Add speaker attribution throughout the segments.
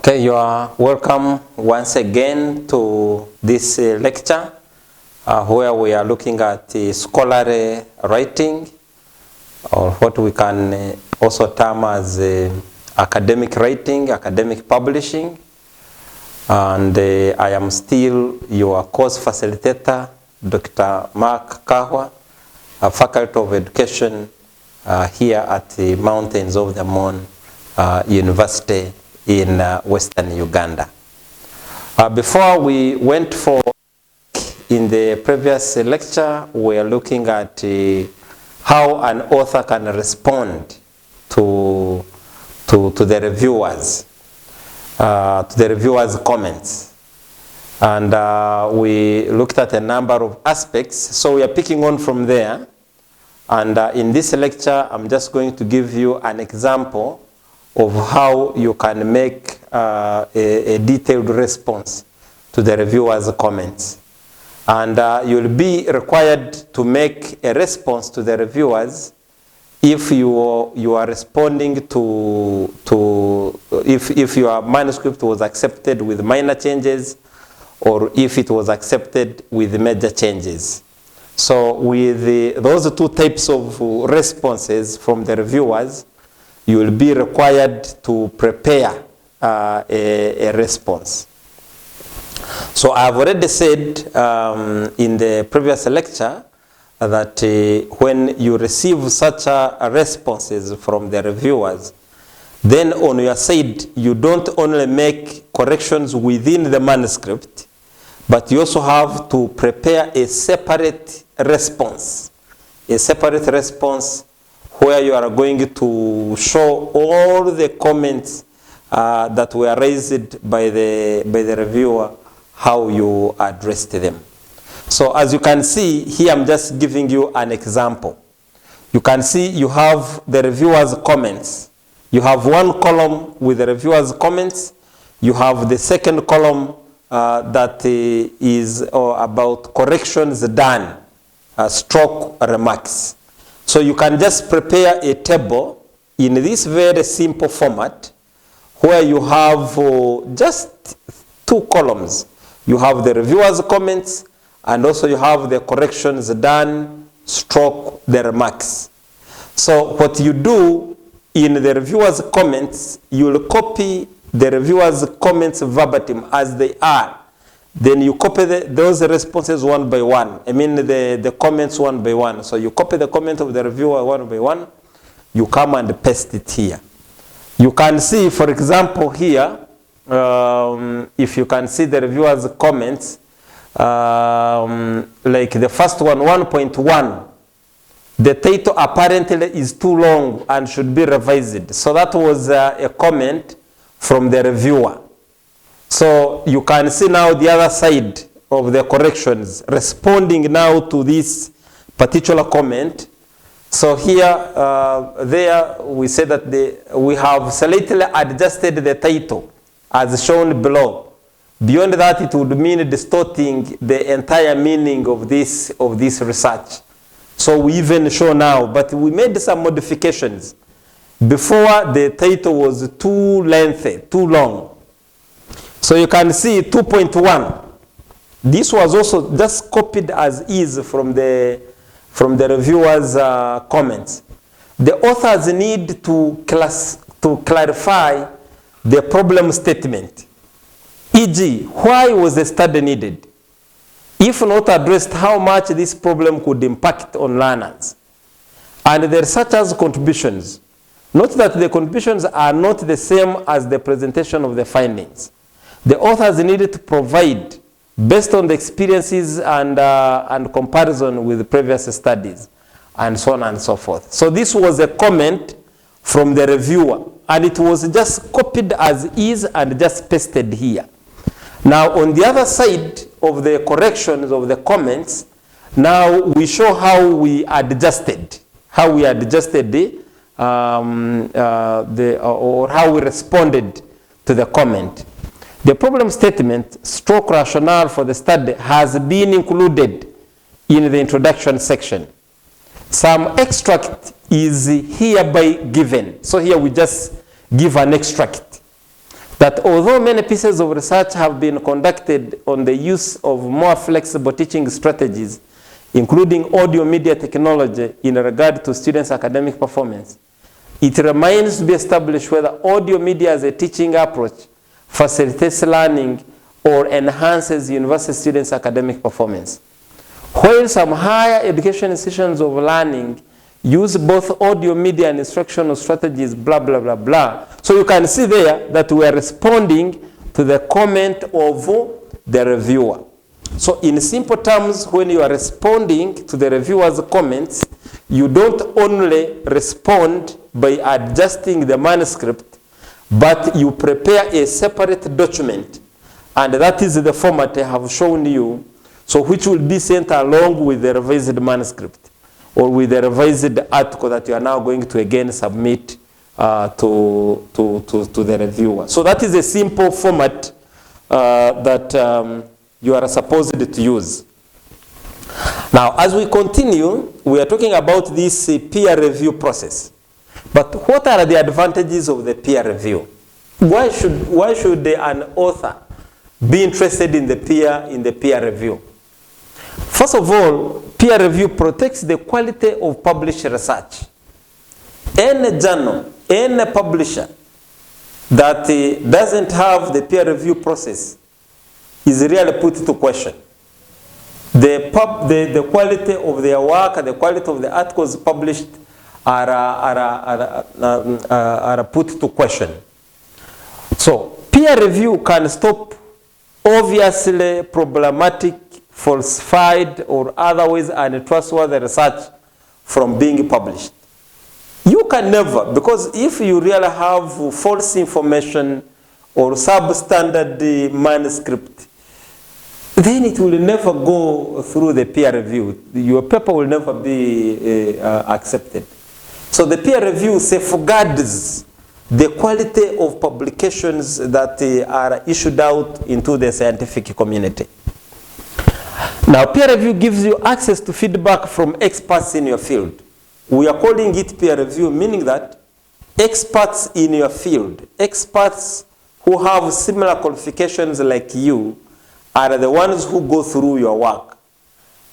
Speaker 1: Okay, you are welcome once again to this lecture where we are looking at scholarly writing, or what we can also term as academic writing, academic publishing. And I am still your course facilitator, Dr. Mark Kahwa, a Faculty of Education here at the Mountains of the Moon University in Western Uganda. Before we went for in the previous lecture, we are looking at how an author can respond to the reviewers, comments. And we looked at a number of aspects, so we are picking on from there. And in this lecture, I'm just going to give you an example of how you can make a detailed response to the reviewer's comments. And you'll be required to make a response to the reviewers if you are responding if your manuscript was accepted with minor changes, or if it was accepted with major changes. So with those two types of responses from the reviewers, you will be required to prepare a response. So I've already said in the previous lecture that when you receive such responses from the reviewers, then on your side, you don't only make corrections within the manuscript, but you also have to prepare a separate response. A separate response where you are going to show all the comments that were raised by the reviewer, how you addressed them. So as you can see, here I'm just giving you an example. You can see you have the reviewer's comments. You have one column with the reviewer's comments. You have the second column that is about corrections done, stroke remarks. So you can just prepare a table in this very simple format where you have just two columns. You have the reviewer's comments, and also you have the corrections done, stroke the remarks. So what you do in the reviewer's comments, you will copy the reviewer's comments verbatim as they are. Then you copy those responses one by one. I mean the comments one by one. So you copy the comment of the reviewer one by one. You come and paste it here. You can see, for example, here, if you can see the reviewer's comments, like the first one, 1.1, the title apparently is too long and should be revised. So that was a comment from the reviewer. So you can see now the other side of the corrections responding now to this particular comment. So here, there we say that we have slightly adjusted the title as shown below. Beyond that, it would mean distorting the entire meaning of this research. So we even show now, but we made some modifications. Before, the title was too lengthy, too long. So you can see 2.1. This was also just copied as is from the reviewer's comments. The authors need to clarify the problem statement. E.g., why was the study needed? If not addressed, how much this problem could impact on learners. And the researchers' contributions. Note that the contributions are not the same as the presentation of the findings. The authors needed to provide based on the experiences and comparison with previous studies, and so on and so forth. So this was a comment from the reviewer, and it was just copied as is and just pasted here. Now on the other side of the corrections of the comments, now we show how we adjusted, or how we responded to the comment. The problem statement, stroke rationale for the study, has been included in the introduction section. Some extract is hereby given. So here we just give an extract. that although many pieces of research have been conducted on the use of more flexible teaching strategies, including audio media technology in regard to students' academic performance, it remains to be established whether audio media as a teaching approach facilitates learning or enhances university students' academic performance. While some higher education institutions of learning use both audio media and instructional strategies, blah, blah, blah, blah. So you can see there that we are responding to the comment of the reviewer. So in simple terms, when you are responding to the reviewer's comments, you don't only respond by adjusting the manuscript, but you prepare a separate document. And that is the format I have shown you, so which will be sent along with the revised manuscript or with the revised article that you are now going to again submit to the reviewer. So that is a simple format that you are supposed to use. Now, as we continue, we are talking about this peer review process. But what are the advantages of the peer review? Why should an author be interested in the peer review? First of all, peer review protects the quality of published research. Any journal, any publisher that doesn't have the peer review process is really put to question. The quality of their work and the quality of the articles published are put to question. So peer review can stop obviously problematic, falsified, or otherwise untrustworthy research from being published. You can never, because if you really have false information or substandard manuscript, then it will never go through the peer review. Your paper will never be accepted. So the peer review safeguards the quality of publications that are issued out into the scientific community. Now, peer review gives you access to feedback from experts in your field. We are calling it peer review, meaning that experts in your field, experts who have similar qualifications like you, are the ones who go through your work.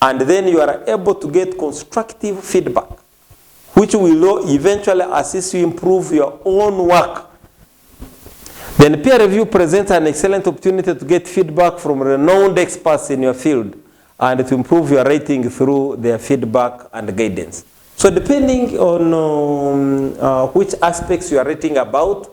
Speaker 1: And then you are able to get constructive feedback, which will eventually assist you improve your own work. Then peer review presents an excellent opportunity to get feedback from renowned experts in your field and to improve your rating through their feedback and guidance. So depending on which aspects you are writing about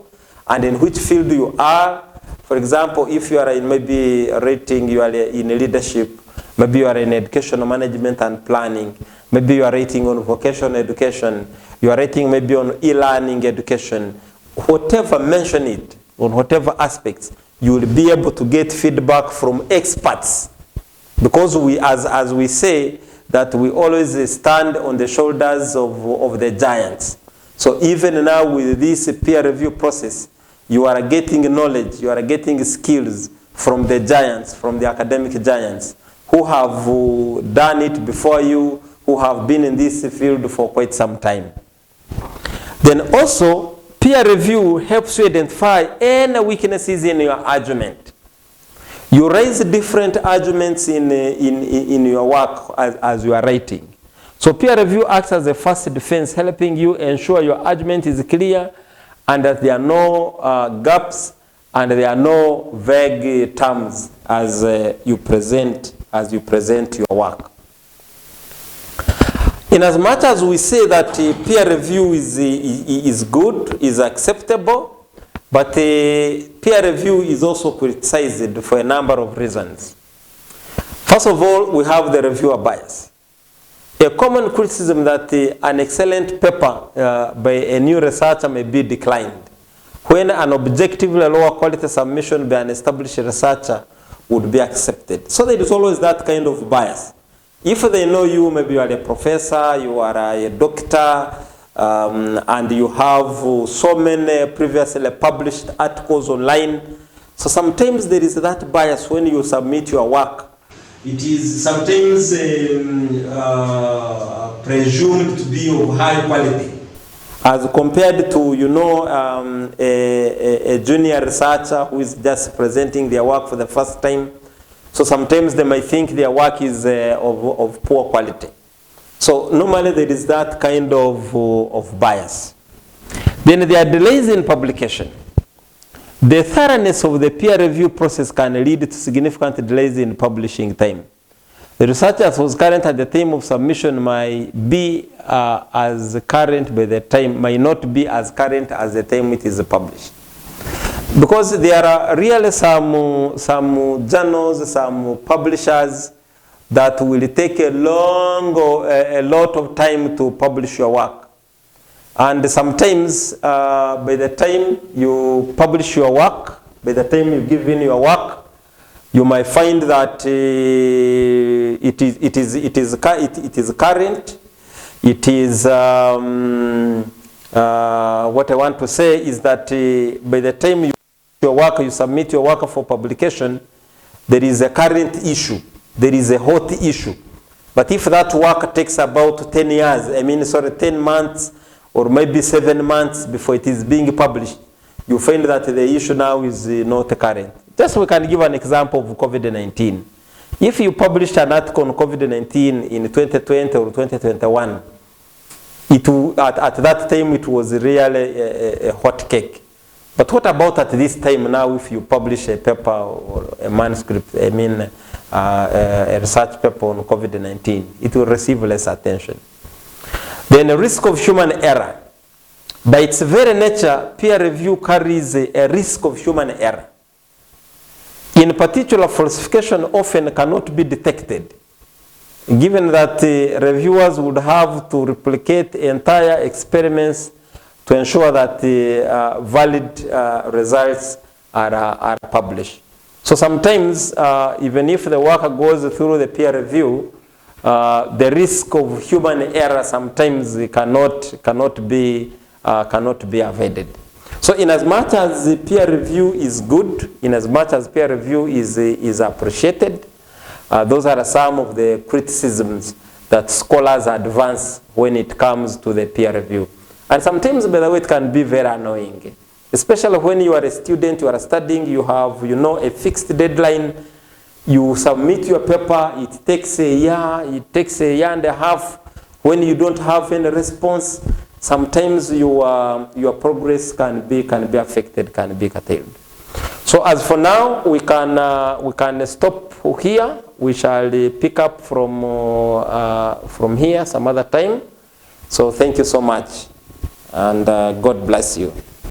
Speaker 1: and in which field you are, for example, if you are in maybe rating, you are in leadership, maybe you are in educational management and planning, maybe you are rating on vocational education, you are rating maybe on e-learning education, whatever, mention it, on whatever aspects, you will be able to get feedback from experts. Because we, as we say, that we always stand on the shoulders of the giants. So even now with this peer review process, you are getting knowledge, you are getting skills from the giants, from the academic giants, who have done it before you, who have been in this field for quite some time. Then also, peer review helps you identify any weaknesses in your argument. You raise different arguments in your work as you are writing. So peer review acts as a first defense, helping you ensure your argument is clear and that there are no gaps and there are no vague terms as you present your work. In as much as we say that peer review is good, is acceptable, but peer review is also criticized for a number of reasons. First of all, we have the reviewer bias. A common criticism that an excellent paper by a new researcher may be declined when an objectively lower quality submission by an established researcher would be accepted. So there is always that kind of bias. If they know you, maybe you are a professor, you are a doctor, and you have so many previously published articles online. So sometimes there is that bias when you submit your work. It is sometimes presumed to be of high quality. as compared to, you know, a junior researcher who is just presenting their work for the first time. So sometimes they might think their work is of poor quality. So normally there is that kind of bias. Then there are delays in publication. The thoroughness of the peer review process can lead to significant delays in publishing time. The researchers whose current at the time of submission might be as current by the time, might not be as current as the time it is published. Because there are really some journals, some publishers that will take a lot of time to publish your work. And sometimes by the time you publish your work, by the time you give in your work, you might find that it is current. It is what I want to say is that by the time you submit your work for publication, there is a current issue. There is a hot issue. But if that work takes about 10 years, 10 months or maybe 7 months before it is being published, you find that the issue now is not current. Just we can give an example of COVID-19. If you published an article on COVID-19 in 2020 or 2021, at that time it was really a hot cake. But what about at this time now if you publish a paper or a manuscript, a research paper on COVID-19, it will receive less attention. Then the risk of human error. By its very nature, peer review carries a risk of human error. In particular, falsification often cannot be detected, given that reviewers would have to replicate entire experiments to ensure that valid results are published. So sometimes, even if the work goes through the peer review, the risk of human error sometimes cannot be avoided. So in as much as peer review is good, in as much as peer review is appreciated, those are some of the criticisms that scholars advance when it comes to the peer review. And sometimes, by the way, it can be very annoying. Especially when you are a student, you are studying, you have, a fixed deadline. You submit your paper, it takes a year and a half. When you don't have any response, sometimes your progress can be affected, can be curtailed. So as for now, we can stop here. We shall pick up from here some other time. So thank you so much, and God bless you.